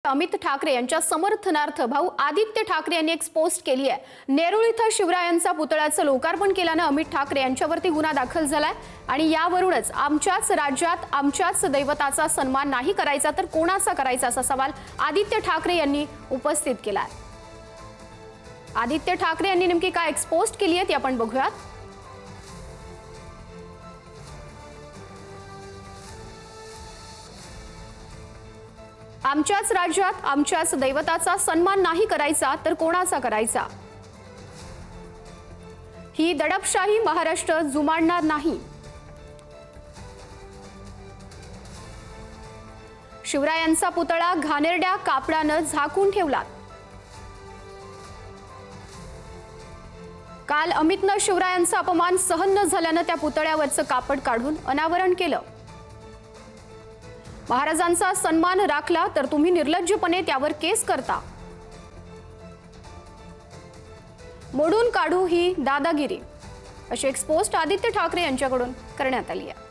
अमित ठाकरे यांच्या समर्थनार्थ भाऊ आदित्य ठाकरे यांनी एक पोस्ट केली आहे। नेरूळ इथं शिवरायांचा पुतळ्याचं लोकार्पण केल्याने अमित ठाकरे यांच्यावरती गुन्हा दाखल झालाय आणि यावरूनच आमच्याच राज्यात आमच्याच दैवताचा सन्मान नाही करायचा तर कोणाचा करायचा असा सवाल आदित्य ठाकरे यांनी उपस्थित केलाय। आदित्य ठाकरे यांनी नेमकी काय पोस्ट केली आहे ती आपण बघूयात। आमच्याच राज्यात आमच्याच दैवताचा सन्मान नाही करायचा तर कोणाचा करायचा। ही दडपशाही महाराष्ट्र जुमानणार नाही। शिवरायांचा पुतळा घाणेरड्या कापडाने झाकून ठेवला। काल अमितने शिवरायांचा अपमान सहन न झाल्याने त्या पुतळ्यावरचं कापड काढून अनावरण केलं। महाराजांचा सन्मान राखला तर तुम्ही निर्लज्जपणे त्यावर केस करता। मोडून काढू ही दादागिरी अशी एक पोस्ट आदित्य ठाकरे यांच्याकडून करण्यात आली आहे।